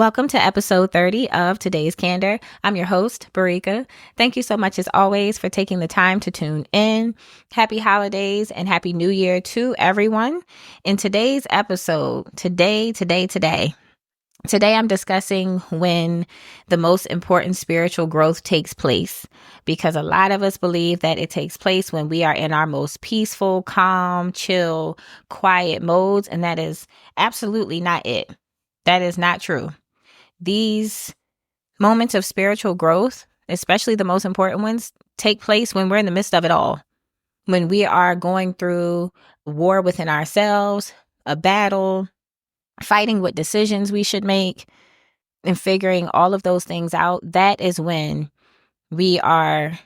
Welcome to episode 30 of today's Candor. I'm your host, Barika. Thank you so much, as always, for taking the time to tune in. Happy holidays and happy new year to everyone. In today's episode, today, I'm discussing when the most important spiritual growth takes place, because a lot of us believe that it takes place when we are in our most peaceful, calm, chill, quiet modes, and that is absolutely not it. That is not true. These moments of spiritual growth, especially the most important ones, take place when we're in the midst of it all. When we are going through war within ourselves, a battle, fighting what decisions we should make, and figuring all of those things out, that is when we are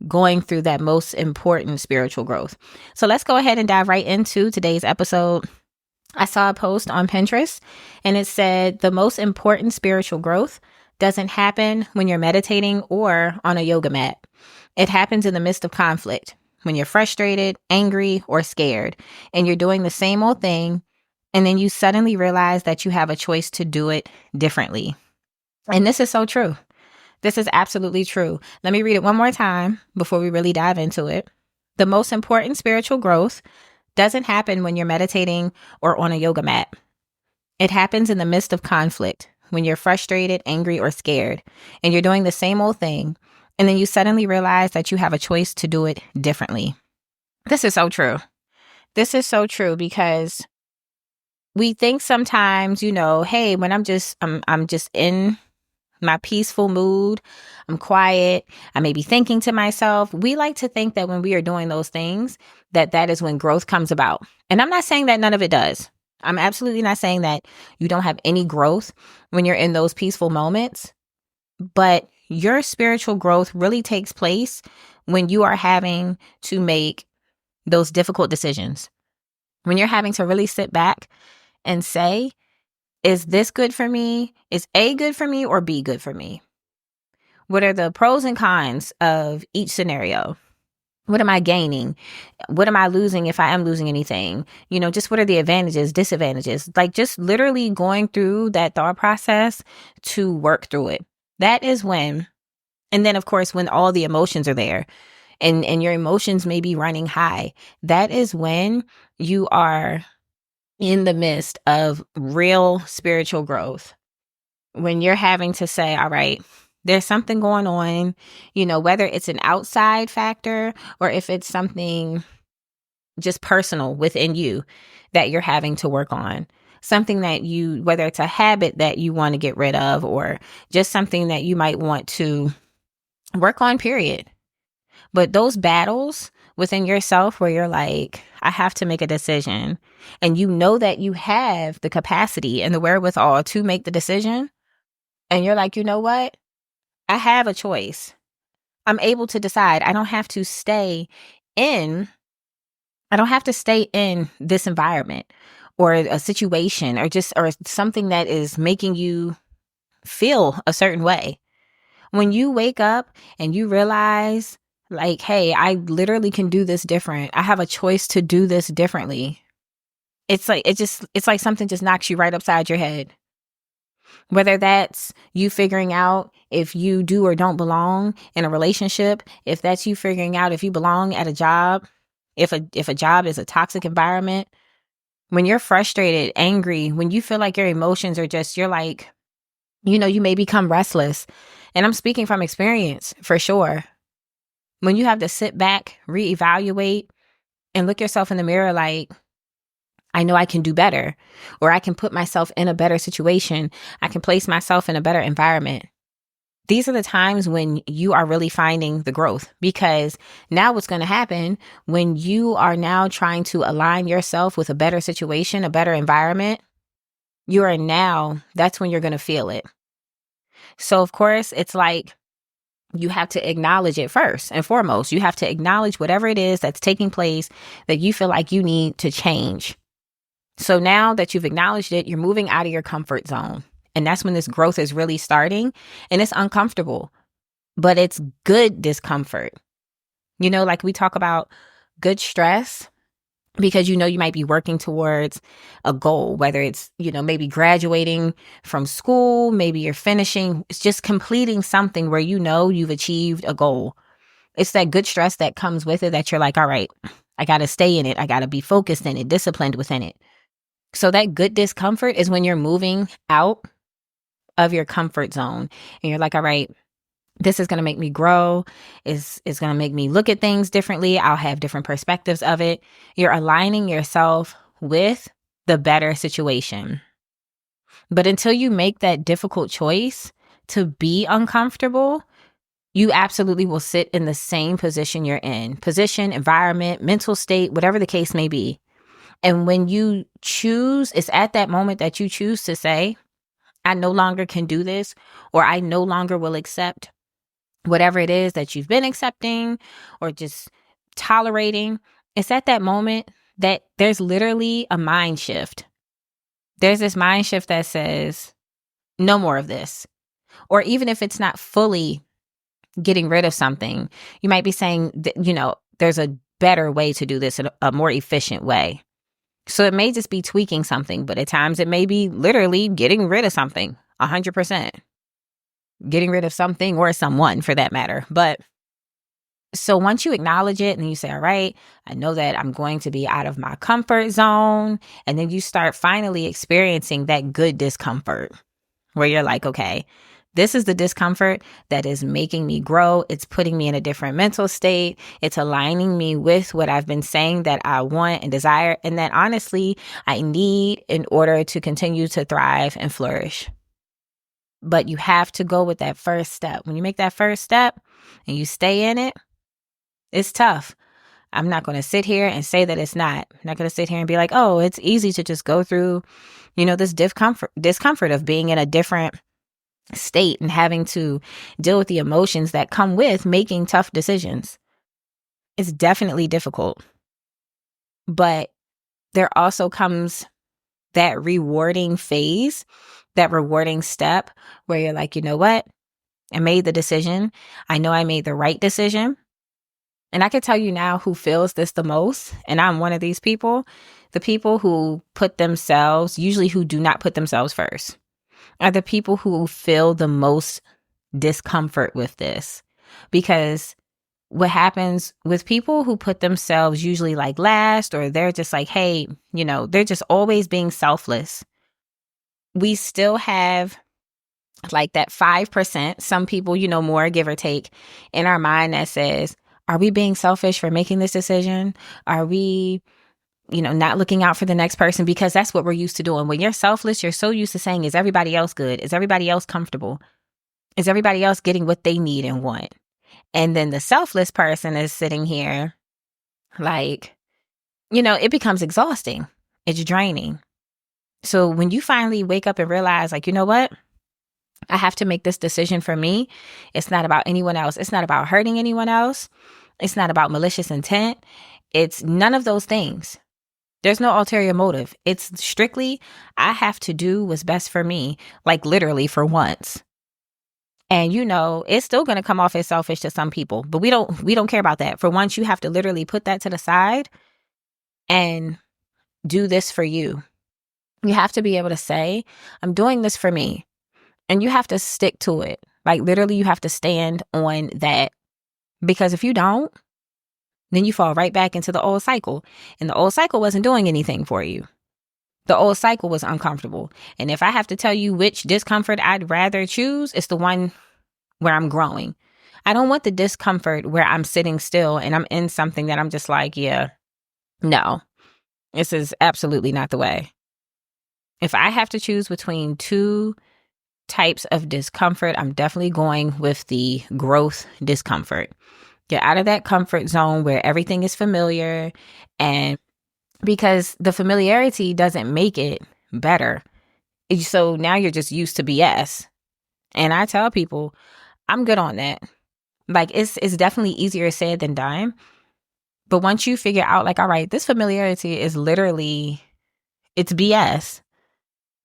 going through that most important spiritual growth. So let's go ahead and dive right into today's episode. I saw a post on Pinterest and it said the most important spiritual growth doesn't happen when you're meditating or on a yoga mat. It happens in the midst of conflict, when you're frustrated, angry, or scared, and you're doing the same old thing, and then you suddenly realize that you have a choice to do it differently. And this is so true. This is absolutely true. Let me read it one more time before we really dive into it. The most important spiritual growth doesn't happen when you're meditating or on a yoga mat. It happens in the midst of conflict, when you're frustrated, angry, or scared, and you're doing the same old thing, and then you suddenly realize that you have a choice to do it differently. This is so true. This is so true because we think sometimes, hey, when I'm just in my peaceful mood, I'm quiet, I may be thinking to myself. We like to think that when we are doing those things, that is when growth comes about. And I'm not saying that none of it does. I'm absolutely not saying that you don't have any growth when you're in those peaceful moments. But your spiritual growth really takes place when you are having to make those difficult decisions. When you're having to really sit back and say, is this good for me? Is A good for me or B good for me? What are the pros and cons of each scenario? What am I gaining? What am I losing if I am losing anything? Just what are the advantages, disadvantages? Like just literally going through that thought process to work through it. That is when, and then of course, when all the emotions are there and your emotions may be running high, that is when you are in the midst of real spiritual growth. When you're having to say, all right, there's something going on, whether it's an outside factor or if it's something just personal within you that you're having to work on. Something that whether it's a habit that you want to get rid of or just something that you might want to work on, period. But those battles within yourself where you're like, I have to make a decision, and you know that you have the capacity and the wherewithal to make the decision, and you're like, you know what? I have a choice. I'm able to decide. I don't have to stay in this environment or a situation or something that is making you feel a certain way. When you wake up and you realize, like, hey, I literally can do this different. I have a choice to do this differently. It's like something just knocks you right upside your head. Whether that's you figuring out if you do or don't belong in a relationship, if that's you figuring out if you belong at a job, if a job is a toxic environment, when you're frustrated, angry, when you feel like your emotions are just, you're like, you may become restless. And I'm speaking from experience for sure. When you have to sit back, reevaluate, and look yourself in the mirror like, I know I can do better, or I can put myself in a better situation. I can place myself in a better environment. These are the times when you are really finding the growth, because now what's going to happen when you are now trying to align yourself with a better situation, a better environment, that's when you're going to feel it. So of course, it's like you have to acknowledge it first and foremost. You have to acknowledge whatever it is that's taking place that you feel like you need to change. So now that you've acknowledged it, you're moving out of your comfort zone. And that's when this growth is really starting. And it's uncomfortable, but it's good discomfort. Like we talk about good stress because you know you might be working towards a goal, whether it's, maybe graduating from school, maybe you're finishing, it's just completing something where you know you've achieved a goal. It's that good stress that comes with it that you're like, all right, I got to stay in it. I got to be focused in it, disciplined within it. So that good discomfort is when you're moving out of your comfort zone and you're like, all right, this is going to make me grow, is going to make me look at things differently. I'll have different perspectives of it. You're aligning yourself with the better situation. But until you make that difficult choice to be uncomfortable, you absolutely will sit in the same position you're in. Position, environment, mental state, whatever the case may be. And when you choose, it's at that moment that you choose to say, I no longer can do this, or I no longer will accept whatever it is that you've been accepting or just tolerating. It's at that moment that there's literally a mind shift. There's this mind shift that says, no more of this. Or even if it's not fully getting rid of something, you might be saying that, there's a better way to do this, in a more efficient way. So it may just be tweaking something, but at times it may be literally getting rid of something, 100%. Getting rid of something or someone for that matter. But so once you acknowledge it and you say, all right, I know that I'm going to be out of my comfort zone. And then you start finally experiencing that good discomfort where you're like, okay, this is the discomfort that is making me grow. It's putting me in a different mental state. It's aligning me with what I've been saying that I want and desire, and that honestly I need in order to continue to thrive and flourish. But you have to go with that first step. When you make that first step and you stay in it, it's tough. I'm not going to sit here and say that it's not. I'm not going to sit here and be like, oh, it's easy to just go through, this discomfort of being in a different state and having to deal with the emotions that come with making tough decisions. It's definitely difficult. But there also comes that rewarding phase, that rewarding step where you're like, you know what? I made the decision. I know I made the right decision. And I can tell you now who feels this the most, and I'm one of these people, the people who usually who do not put themselves first, are the people who feel the most discomfort with this. Because what happens with people who put themselves usually like last, or they're just like, hey, they're just always being selfless. We still have like that 5%, some people, more give or take in our mind that says, are we being selfish for making this decision? Are we, not looking out for the next person? Because that's what we're used to doing. When you're selfless, you're so used to saying, is everybody else good? Is everybody else comfortable? Is everybody else getting what they need and want? And then the selfless person is sitting here like, it becomes exhausting. It's draining. So when you finally wake up and realize, like, you know what? I have to make this decision for me. It's not about anyone else. It's not about hurting anyone else. It's not about malicious intent. It's none of those things. There's no ulterior motive. It's strictly, I have to do what's best for me, like literally for once. And it's still going to come off as selfish to some people, but we don't care about that. For once, you have to literally put that to the side and do this for you. You have to be able to say, I'm doing this for me. And you have to stick to it. Like literally, you have to stand on that. Because if you don't, then you fall right back into the old cycle. And the old cycle wasn't doing anything for you. The old cycle was uncomfortable. And if I have to tell you which discomfort I'd rather choose, it's the one where I'm growing. I don't want the discomfort where I'm sitting still and I'm in something that I'm just like, yeah, no, this is absolutely not the way. If I have to choose between two types of discomfort, I'm definitely going with the growth discomfort. Get out of that comfort zone where everything is familiar, and because the familiarity doesn't make it better. So now you're just used to BS. And I tell people, I'm good on that. Like it's definitely easier said than done. But once you figure out like, all right, this familiarity is literally, it's BS.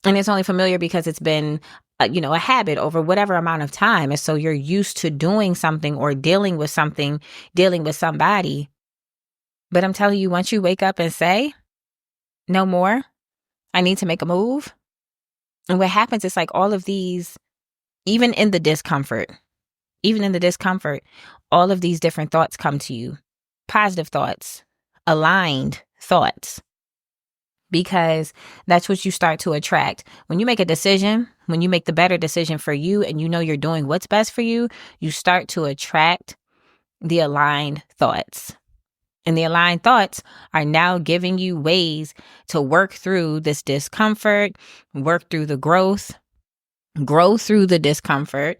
And it's only familiar because it's been a habit over whatever amount of time. And so you're used to doing something or dealing with something, dealing with somebody But I'm telling you, once you wake up and say, no more, I need to make a move. And what happens is like all of these, even in the discomfort, all of these different thoughts come to you. Positive thoughts, aligned thoughts, because that's what you start to attract. When you make a decision, when you make the better decision for you and you know you're doing what's best for you, you start to attract the aligned thoughts. And the aligned thoughts are now giving you ways to work through this discomfort, work through the growth, grow through the discomfort.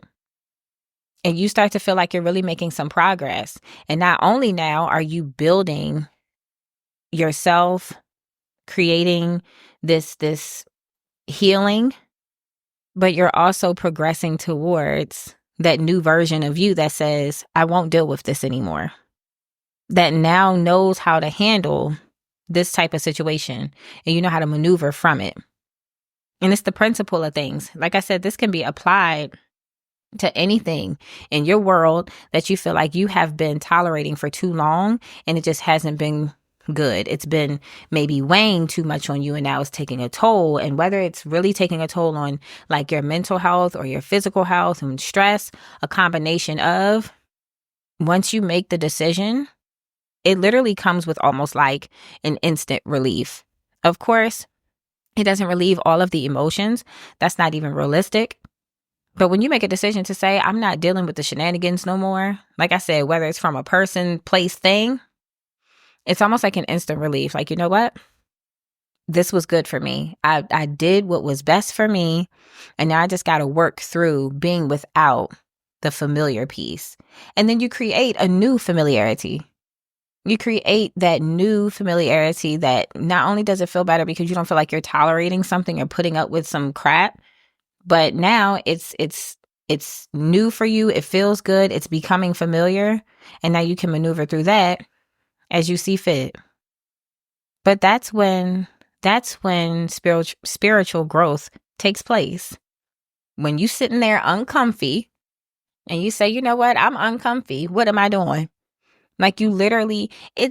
And you start to feel like you're really making some progress. And not only now are you building yourself, creating this healing, but you're also progressing towards that new version of you that says, I won't deal with this anymore. That now knows how to handle this type of situation and you know how to maneuver from it. And it's the principle of things. Like I said, this can be applied to anything in your world that you feel like you have been tolerating for too long and it just hasn't been good. It's been maybe weighing too much on you and now it's taking a toll. And whether it's really taking a toll on like your mental health or your physical health and stress, a combination of, once you make the decision, it literally comes with almost like an instant relief. Of course, it doesn't relieve all of the emotions. That's not even realistic. But when you make a decision to say, I'm not dealing with the shenanigans no more, like I said, whether it's from a person, place, thing, it's almost like an instant relief. Like, you know what? This was good for me. I did what was best for me. And now I just got to work through being without the familiar piece. And then you create a new familiarity. You create that new familiarity that not only does it feel better because you don't feel like you're tolerating something or putting up with some crap, but now it's new for you. It feels good. It's becoming familiar. And now you can maneuver through that as you see fit. But that's when spiritual growth takes place. When you sitting there uncomfy and you say, you know what, I'm uncomfy. What am I doing? Like you literally, I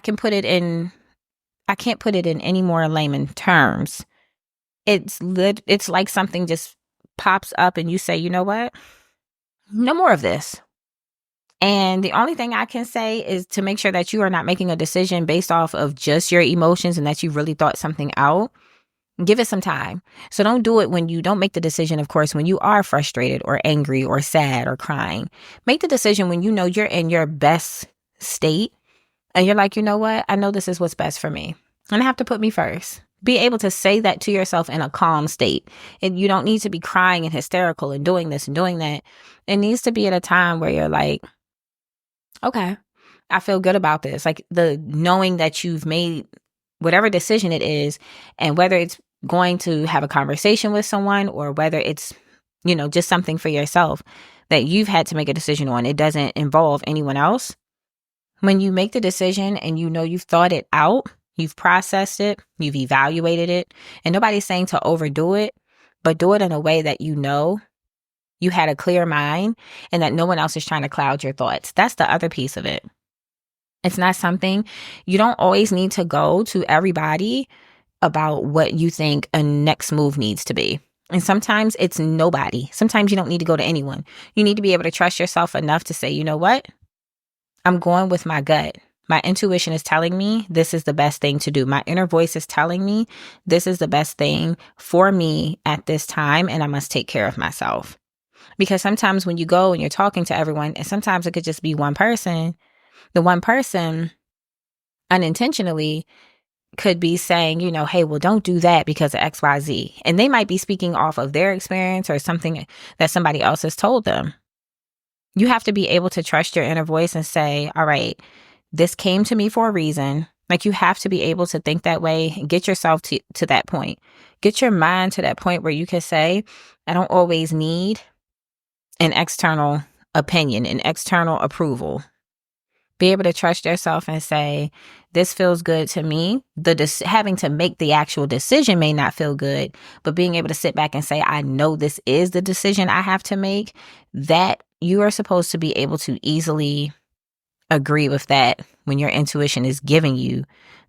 can't put it in any more layman terms. It's like something just pops up and you say, you know what? No more of this. And the only thing I can say is to make sure that you are not making a decision based off of just your emotions and that you really thought something out. Give it some time. So don't do it when you don't make the decision, of course, when you are frustrated or angry or sad or crying. Make the decision when you know you're in your best state and you're like, you know what? I know this is what's best for me. And I have to put me first. Be able to say that to yourself in a calm state. And you don't need to be crying and hysterical and doing this and doing that. It needs to be at a time where you're like, okay, I feel good about this. Like the knowing that you've made whatever decision it is, and whether it's going to have a conversation with someone or whether it's, just something for yourself that you've had to make a decision on. It doesn't involve anyone else. When you make the decision and you know you've thought it out, you've processed it, you've evaluated it, and nobody's saying to overdo it, but do it in a way that you know you had a clear mind and that no one else is trying to cloud your thoughts. That's the other piece of it. It's not something, you don't always need to go to everybody about what you think a next move needs to be. And sometimes it's nobody. Sometimes you don't need to go to anyone. You need to be able to trust yourself enough to say, you know what? I'm going with my gut. My intuition is telling me this is the best thing to do. My inner voice is telling me this is the best thing for me at this time, and I must take care of myself. Because sometimes when you go and you're talking to everyone, and sometimes it could just be one person, the one person unintentionally could be saying, hey, well, don't do that because of XYZ. And they might be speaking off of their experience or something that somebody else has told them. You have to be able to trust your inner voice and say, all right, this came to me for a reason. Like you have to be able to think that way and get yourself to that point. Get your mind to that point where you can say, I don't always need an external opinion, an external approval. Be able to trust yourself and say, this feels good to me. Having to make the actual decision may not feel good, but being able to sit back and say, I know this is the decision I have to make, that you are supposed to be able to easily agree with that when your intuition is giving you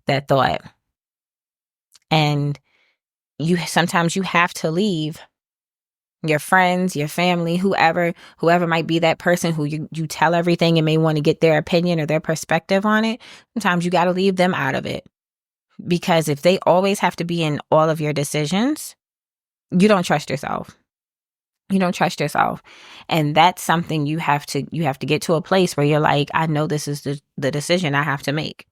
that thought. And sometimes you have to leave your friends, your family, whoever might be that person who you tell everything and may want to get their opinion or their perspective on it. Sometimes you got to leave them out of it, because if they always have to be in all of your decisions, you don't trust yourself. You don't trust yourself. And that's something you have to get to a place where you're like, I know this is the decision I have to make.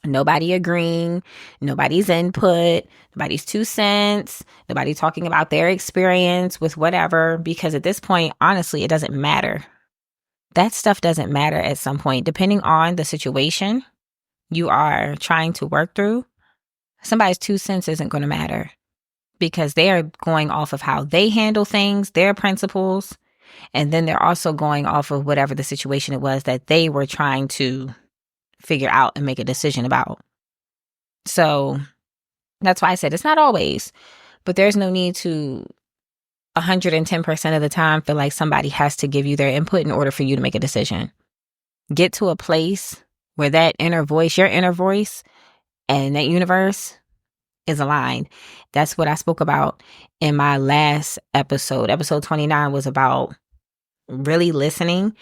Nobody agreeing, nobody's input, nobody's 2 cents, nobody talking about their experience with whatever, because at this point, honestly, it doesn't matter. That stuff doesn't matter at some point, depending on the situation you are trying to work through. Somebody's 2 cents isn't going to matter, because they are going off of how they handle things, their principles, and then they're also going off of whatever the situation it was that they were trying to figure out and make a decision about. So that's why I said it's not always, but there's no need to 110% of the time feel like somebody has to give you their input in order for you to make a decision. Get to a place where that inner voice, your inner voice, and that universe is aligned. That's what I spoke about in my last episode. Episode 29 was about really listening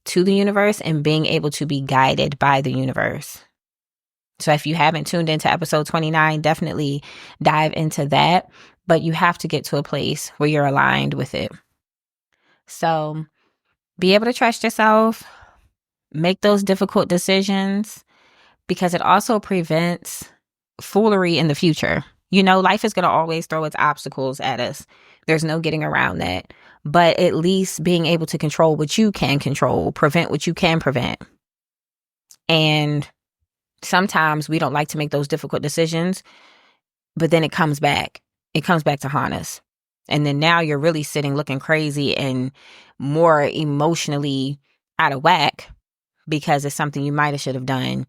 to the universe and being able to be guided by the universe. So if you haven't tuned into episode 29, definitely dive into that. But you have to get to a place where you're aligned with it. So be able to trust yourself, make those difficult decisions, because it also prevents foolery in the future. You know, life is going to always throw its obstacles at us. There's no getting around that. But at least being able to control what you can control, prevent what you can prevent. And sometimes we don't like to make those difficult decisions, but then it comes back. It comes back to haunt us. And then now you're really sitting looking crazy and more emotionally out of whack, because it's something you might have should have done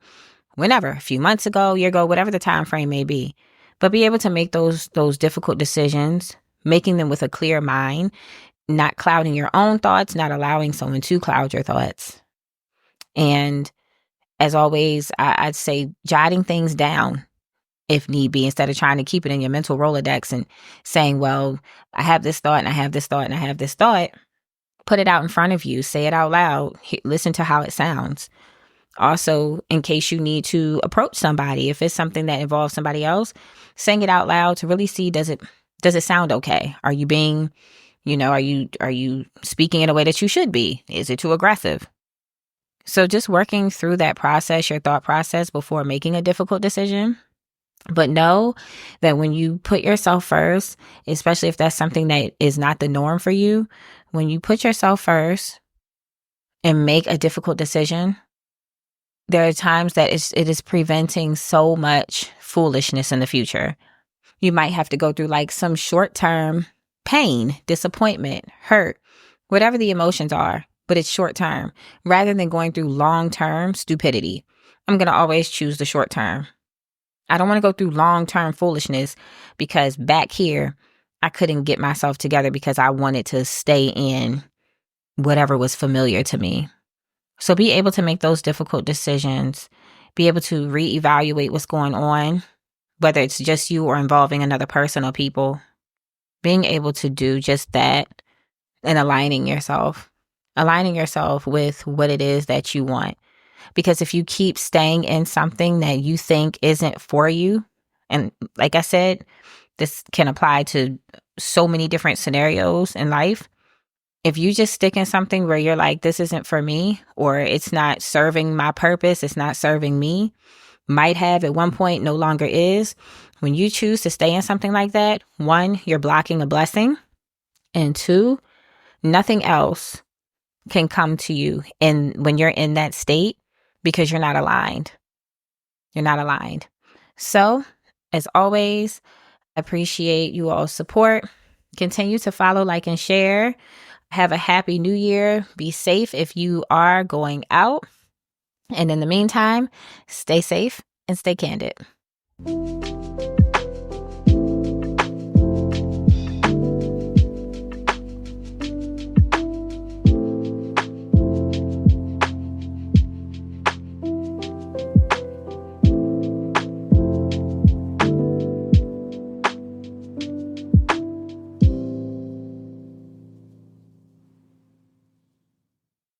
whenever, a few months ago, year ago, whatever the time frame may be. But be able to make those difficult decisions, making them with a clear mind, not clouding your own thoughts, not allowing someone to cloud your thoughts. And as always, I'd say jotting things down if need be, instead of trying to keep it in your mental Rolodex and saying, well, I have this thought and I have this thought and I have this thought. Put it out in front of you. Say it out loud. Listen to how it sounds. Also, in case you need to approach somebody, if it's something that involves somebody else, saying it out loud to really see, does it sound okay? Are you being, are you speaking in a way that you should be? Is it too aggressive? So just working through that process, your thought process, before making a difficult decision. But know that when you put yourself first, especially if that's something that is not the norm for you, when you put yourself first and make a difficult decision, there are times that it is preventing so much foolishness in the future. You might have to go through like some short-term pain, disappointment, hurt, whatever the emotions are, but it's short-term rather than going through long-term stupidity. I'm going to always choose the short-term. I don't want to go through long-term foolishness because back here, I couldn't get myself together because I wanted to stay in whatever was familiar to me. So be able to make those difficult decisions, be able to reevaluate what's going on, whether it's just you or involving another person or people. Being able to do just that and aligning yourself with what it is that you want. Because if you keep staying in something that you think isn't for you, and like I said, this can apply to so many different scenarios in life. If you just stick in something where you're like, this isn't for me, or it's not serving my purpose, it's not serving me, might have at one point, no longer is. When you choose to stay in something like that, 1, you're blocking a blessing. And 2, nothing else can come to you when you're in that state, because you're not aligned. You're not aligned. So, as always, I appreciate you all's support. Continue to follow, like, and share. Have a happy new year. Be safe if you are going out. And in the meantime, stay safe and stay candid.